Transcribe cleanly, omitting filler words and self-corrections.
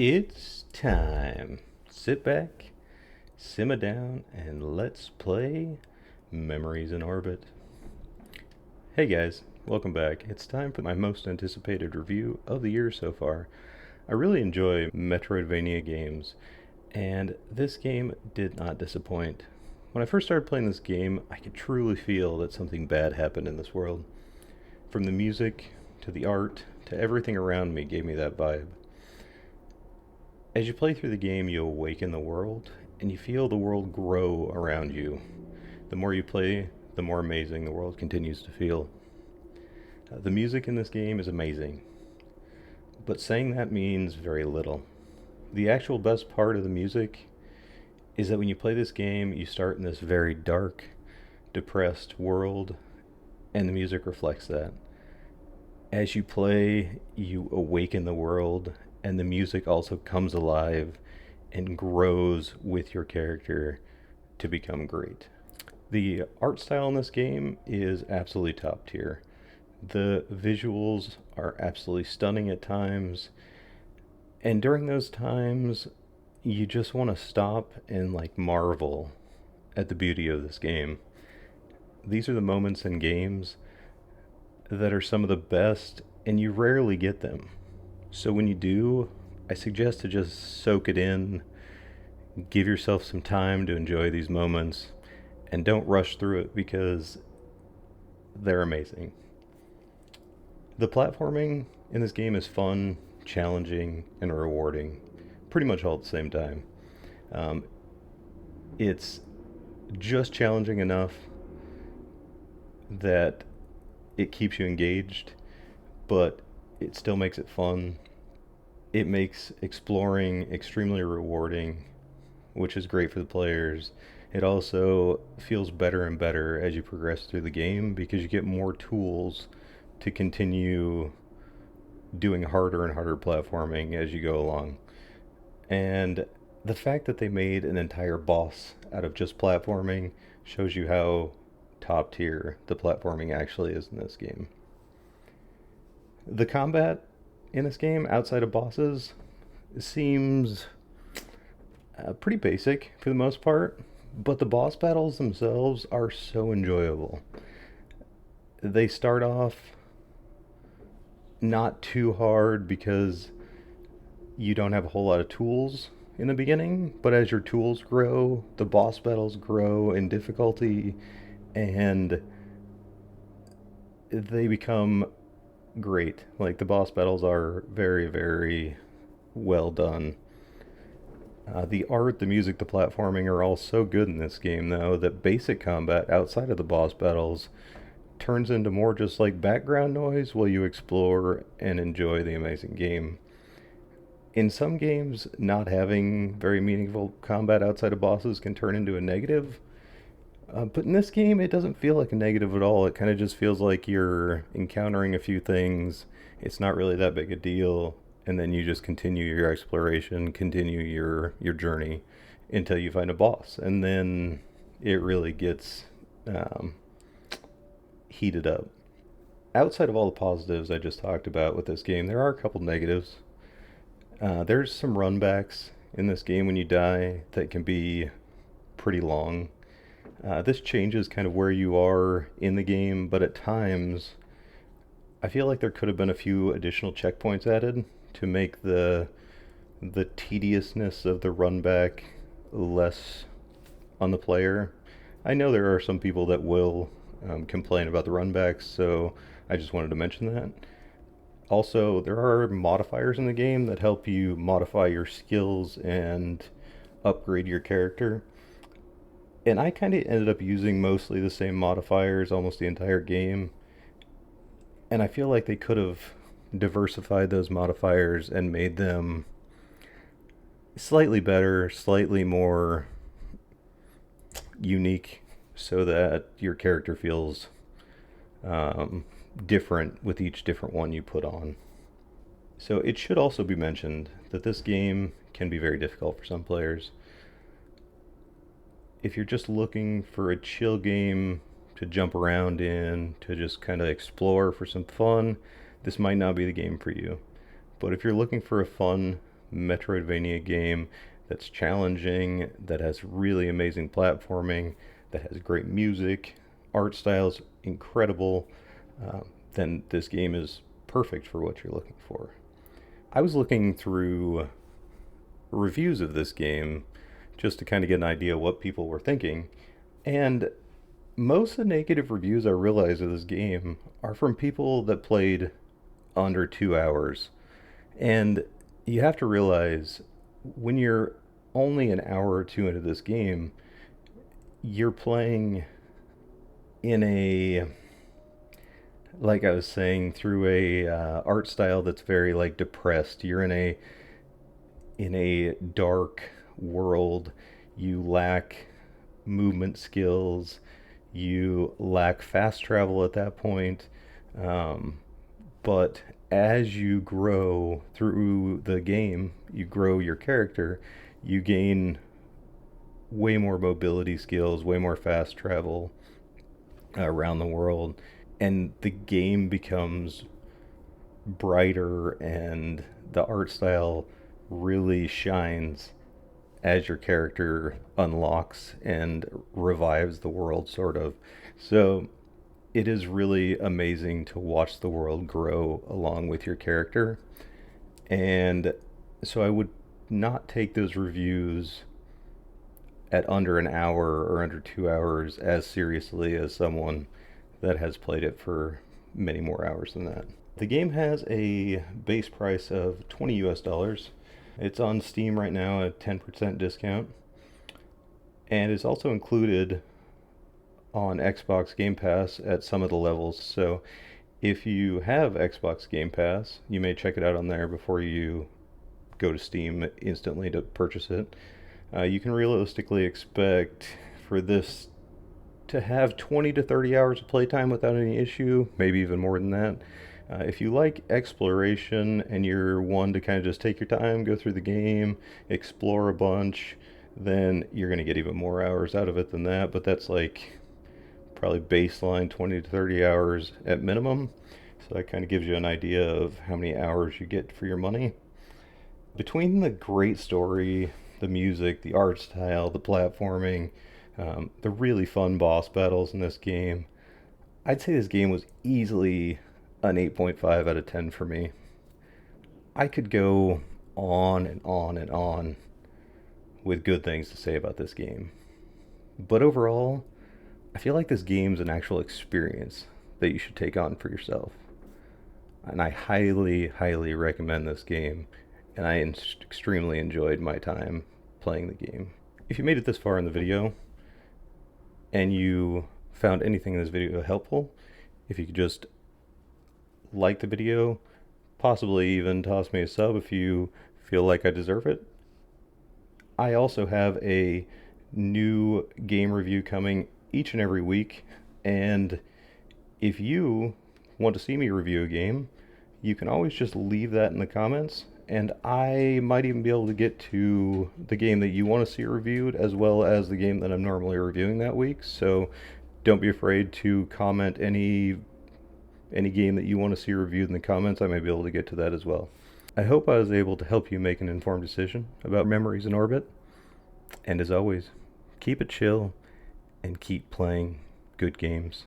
It's time. Sit back, simmer down, and let's play Memories in Orbit. Hey guys, welcome back. It's time for my most anticipated review of the year so far. I really enjoy Metroidvania games, and this game did not disappoint. When I first started playing this game, I could truly feel that something bad happened in this world. From the music, to the art, to everything around me gave me that vibe. As you play through the game, you awaken the world, and you feel the world grow around you. The more you play, the more amazing the world continues to feel. The music in this game is amazing, but saying that means very little. The actual best part of the music is that when you play this game, you start in this very dark, depressed world, and the music reflects that. As you play, you awaken the world, and the music also comes alive and grows with your character to become great. The art style in this game is absolutely top tier. The visuals are absolutely stunning at times, and during those times, you just want to stop and marvel at the beauty of this game. These are the moments in games that are some of the best, and you rarely get them. So when you do, I suggest to just soak it in, give yourself some time to enjoy these moments, and don't rush through it because they're amazing. The platforming in this game is fun, challenging, and rewarding, pretty much all at the same time. Um, it's just challenging enough that it keeps you engaged, but it still makes it fun. It makes exploring extremely rewarding, which is great for the players. It also feels better and better as you progress through the game because you get more tools to continue doing harder and harder platforming as you go along. And the fact that they made an entire boss out of just platforming shows you how top tier the platforming actually is in this game. The combat in this game, outside of bosses, seems pretty basic for the most part, but the boss battles themselves are so enjoyable. They start off not too hard because you don't have a whole lot of tools in the beginning, but as your tools grow, the boss battles grow in difficulty and they become great. Like the boss battles are very, very well done. The art, the music, the platforming are all so good in this game, though, that basic combat outside of the boss battles turns into more just like background noise while you explore and enjoy the amazing game. In some games, not having very meaningful combat outside of bosses can turn into a negative, but in this game, it doesn't feel like a negative at all. It kind of just feels like you're encountering a few things. It's not really that big a deal, and then you just continue your exploration, continue your journey until you find a boss, and then it really gets heated up. Outside of all the positives I just talked about with this game, there are a couple negatives. There's some runbacks in this game when you die that can be pretty long. This changes kind of where you are in the game, but at times I feel like there could have been a few additional checkpoints added to make the tediousness of the run back less on the player. I know there are some people that will complain about the run backs, so I just wanted to mention that. Also, there are modifiers in the game that help you modify your skills and upgrade your character. And I kind of ended up using mostly the same modifiers almost the entire game. And I feel like they could have diversified those modifiers and made them slightly better, slightly more unique, so that your character feels different with each different one you put on. So it should also be mentioned that this game can be very difficult for some players. If you're just looking for a chill game to jump around in, to just kind of explore for some fun, this might not be the game for you. But if you're looking for a fun Metroidvania game that's challenging, that has really amazing platforming, that has great music, art style's incredible, then this game is perfect for what you're looking for. I was looking through reviews of this game just to kind of get an idea what people were thinking, and most of the negative reviews I realize of this game are from people that played under 2 hours. And you have to realize when you're only an hour or two into this game, you're playing in a, like I was saying, through a art style that's very like depressed. You're in a dark world. You lack movement skills. You lack fast travel at that point. But as you grow through the game, you grow your character, you gain way more mobility skills, way more fast travel around the world, and the game becomes brighter and the art style really shines as your character unlocks and revives the world, sort of. So it is really amazing to watch the world grow along with your character. And so I would not take those reviews at under an hour or under 2 hours as seriously as someone that has played it for many more hours than that. The game has a base price of 20 US dollars. It's on Steam right now at 10% discount, and is also included on Xbox Game Pass at some of the levels. So if you have Xbox Game Pass, you may check it out on there before you go to Steam instantly to purchase it. You can realistically expect for this to have 20 to 30 hours of playtime without any issue, maybe even more than that. If you like exploration and you're one to kind of just take your time, go through the game, explore a bunch, then you're going to get even more hours out of it than that. But that's like probably baseline 20 to 30 hours at minimum. So that kind of gives you an idea of how many hours you get for your money. Between the great story, the music, the art style, the platforming, the really fun boss battles in this game, I'd say this game was easily an 8.5 out of 10 for me. I could go on and on and on with good things to say about this game. But overall, I feel like this game's an actual experience that you should take on for yourself. And I highly, highly recommend this game. And I extremely enjoyed my time playing the game. If you made it this far in the video and you found anything in this video helpful, if you could just like the video, possibly even toss me a sub if you feel like I deserve it. I also have a new game review coming each and every week, and if you want to see me review a game, you can always just leave that in the comments, and I might even be able to get to the game that you want to see reviewed as well as the game that I'm normally reviewing that week. So don't be afraid to comment any game that you want to see reviewed in the comments. I may be able to get to that as well. I hope I was able to help you make an informed decision about Memories in Orbit. And as always, keep it chill and keep playing good games.